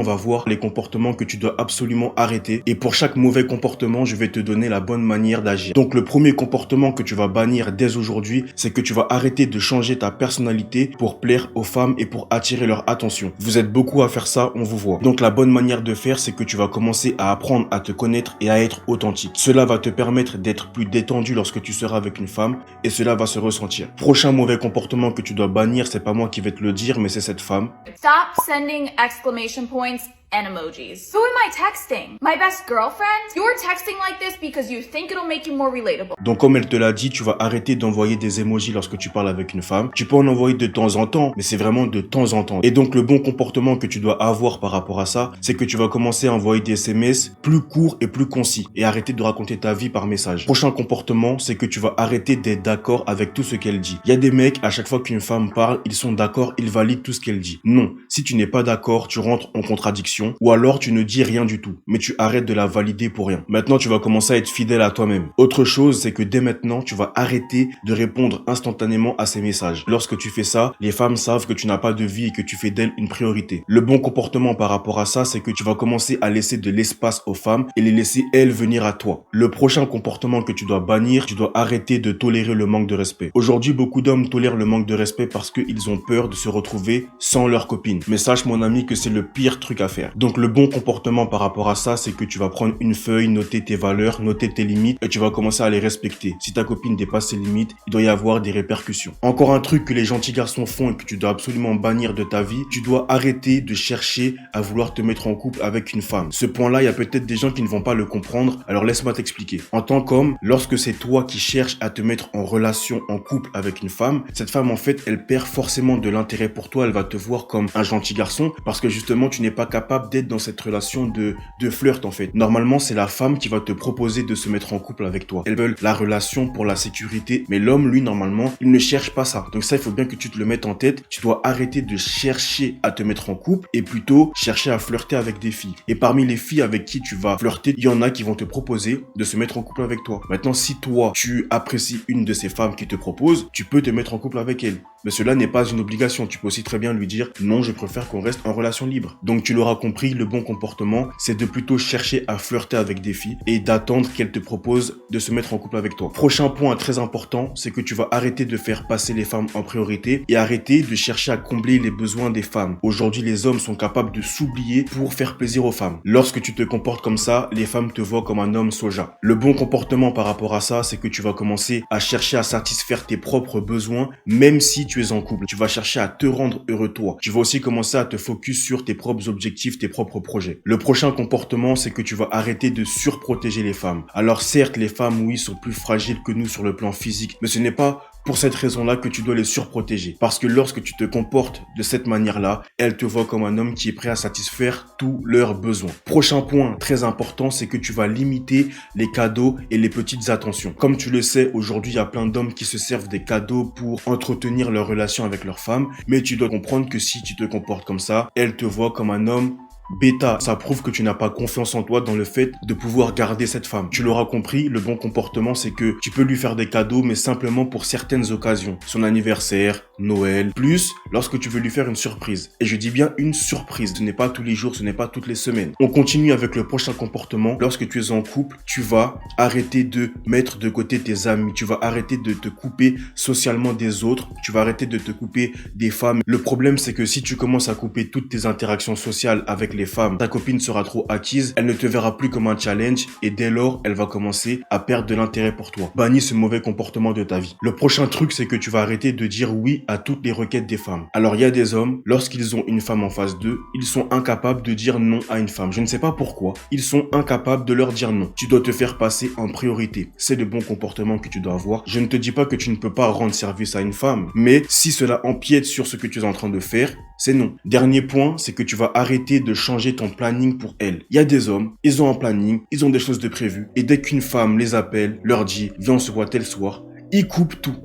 On va voir les comportements que tu dois absolument arrêter. Et pour chaque mauvais comportement, je vais te donner la bonne manière d'agir. Donc le premier comportement que tu vas bannir dès aujourd'hui, c'est que tu vas arrêter de changer ta personnalité pour plaire aux femmes et pour attirer leur attention. Vous êtes beaucoup à faire ça, on vous voit. Donc la bonne manière de faire, c'est que tu vas commencer à apprendre à te connaître et à être authentique. Cela va te permettre d'être plus détendu lorsque tu seras avec une femme et cela va se ressentir. Prochain mauvais comportement que tu dois bannir, c'est pas moi qui vais te le dire, mais c'est cette femme. Stop sending exclamation points and emojis. Who am I texting? My best girlfriend? You're texting like this because you think it'll make you more relatable. Donc comme elle te l'a dit, tu vas arrêter d'envoyer des emojis lorsque tu parles avec une femme. Tu peux en envoyer de temps en temps, mais c'est vraiment de temps en temps. Et donc le bon comportement que tu dois avoir par rapport à ça, c'est que tu vas commencer à envoyer des SMS plus courts et plus concis et arrêter de raconter ta vie par message. Prochain comportement, c'est que tu vas arrêter d'être d'accord avec tout ce qu'elle dit. Il y a des mecs, à chaque fois qu'une femme parle, ils sont d'accord, ils valident tout ce qu'elle dit. Non, si tu n'es pas d'accord, tu rentres en contradiction ou alors tu ne dis rien du tout, mais tu arrêtes de la valider pour rien. Maintenant, tu vas commencer à être fidèle à toi-même. Autre chose, c'est que dès maintenant, tu vas arrêter de répondre instantanément à ces messages. Lorsque tu fais ça, les femmes savent que tu n'as pas de vie et que tu fais d'elles une priorité. Le bon comportement par rapport à ça, c'est que tu vas commencer à laisser de l'espace aux femmes et les laisser elles venir à toi. Le prochain comportement que tu dois bannir, tu dois arrêter de tolérer le manque de respect. Aujourd'hui, beaucoup d'hommes tolèrent le manque de respect parce qu'ils ont peur de se retrouver sans leur copine. Mais sache, mon ami, que c'est le pire truc à faire. Donc le bon comportement par rapport à ça, c'est que tu vas prendre une feuille, noter tes valeurs, noter tes limites et tu vas commencer à les respecter. Si ta copine dépasse ses limites, il doit y avoir des répercussions. Encore un truc que les gentils garçons font et que tu dois absolument bannir de ta vie, tu dois arrêter de chercher à vouloir te mettre en couple avec une femme. Ce point-là, il y a peut-être des gens qui ne vont pas le comprendre, alors laisse-moi t'expliquer. En tant qu'homme, lorsque c'est toi qui cherches à te mettre en relation, en couple avec une femme, cette femme en fait, elle perd forcément de l'intérêt pour toi, elle va te voir comme un gentil garçon parce que justement tu n'es pas capable d'être dans cette relation de flirt en fait. Normalement, c'est la femme qui va te proposer de se mettre en couple avec toi. Elles veulent la relation pour la sécurité, mais l'homme, lui, normalement, il ne cherche pas ça. Donc ça, il faut bien que tu te le mettes en tête. Tu dois arrêter de chercher à te mettre en couple et plutôt chercher à flirter avec des filles. Et parmi les filles avec qui tu vas flirter, il y en a qui vont te proposer de se mettre en couple avec toi. Maintenant, si toi, tu apprécies une de ces femmes qui te propose, tu peux te mettre en couple avec elle. Mais cela n'est pas une obligation. Tu peux aussi très bien lui dire non, je préfère qu'on reste en relation libre. Donc tu l'auras compris, le bon comportement, c'est de plutôt chercher à flirter avec des filles et d'attendre qu'elles te proposent de se mettre en couple avec toi. Prochain point très important, c'est que tu vas arrêter de faire passer les femmes en priorité et arrêter de chercher à combler les besoins des femmes. Aujourd'hui, les hommes sont capables de s'oublier pour faire plaisir aux femmes. Lorsque tu te comportes comme ça, les femmes te voient comme un homme soja. Le bon comportement par rapport à ça, c'est que tu vas commencer à chercher à satisfaire tes propres besoins, même si tu es en couple. Tu vas chercher à te rendre heureux toi. Tu vas aussi commencer à te focus sur tes propres objectifs, tes propres projets. Le prochain comportement, c'est que tu vas arrêter de surprotéger les femmes. Alors certes, les femmes, oui, sont plus fragiles que nous sur le plan physique, mais ce n'est pas pour cette raison-là que tu dois les surprotéger. Parce que lorsque tu te comportes de cette manière-là, elles te voient comme un homme qui est prêt à satisfaire tous leurs besoins. Prochain point très important, c'est que tu vas limiter les cadeaux et les petites attentions. Comme tu le sais, aujourd'hui, il y a plein d'hommes qui se servent des cadeaux pour entretenir leur relation avec leur femme. Mais tu dois comprendre que si tu te comportes comme ça, elles te voient comme un homme bêta. Ça prouve que tu n'as pas confiance en toi dans le fait de pouvoir garder cette femme. Tu l'auras compris, le bon comportement, c'est que tu peux lui faire des cadeaux, mais simplement pour certaines occasions. Son anniversaire, Noël, plus lorsque tu veux lui faire une surprise. Et je dis bien une surprise. Ce n'est pas tous les jours, ce n'est pas toutes les semaines. On continue avec le prochain comportement. Lorsque tu es en couple, tu vas arrêter de mettre de côté tes amis. Tu vas arrêter de te couper socialement des autres. Tu vas arrêter de te couper des femmes. Le problème, c'est que si tu commences à couper toutes tes interactions sociales avec les femmes, ta copine sera trop acquise, elle ne te verra plus comme un challenge et dès lors, elle va commencer à perdre de l'intérêt pour toi. Bannis ce mauvais comportement de ta vie. Le prochain truc, c'est que tu vas arrêter de dire oui à toutes les requêtes des femmes. Alors, il y a des hommes, lorsqu'ils ont une femme en face d'eux, ils sont incapables de dire non à une femme. Je ne sais pas pourquoi. Ils sont incapables de leur dire non. Tu dois te faire passer en priorité. C'est le bon comportement que tu dois avoir. Je ne te dis pas que tu ne peux pas rendre service à une femme, mais si cela empiète sur ce que tu es en train de faire, c'est non. Dernier point, c'est que tu vas arrêter de changer ton planning pour elle. Il y a des hommes, ils ont un planning, ils ont des choses de prévues, et dès qu'une femme les appelle, leur dit « viens on se voit tel soir », ils coupent tout.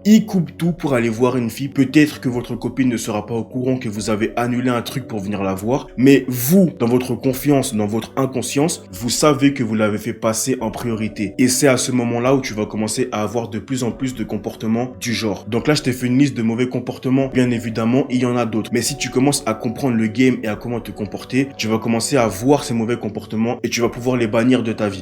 il coupe tout pour aller voir une fille. Peut-être que votre copine ne sera pas au courant que vous avez annulé un truc pour venir la voir, mais vous, dans votre confiance, dans votre inconscience, vous savez que vous l'avez fait passer en priorité. Et c'est à ce moment-là où tu vas commencer à avoir de plus en plus de comportements du genre. Donc là, je t'ai fait une liste de mauvais comportements. Bien évidemment, il y en a d'autres. Mais si tu commences à comprendre le game et à comment te comporter, tu vas commencer à voir ces mauvais comportements et tu vas pouvoir les bannir de ta vie.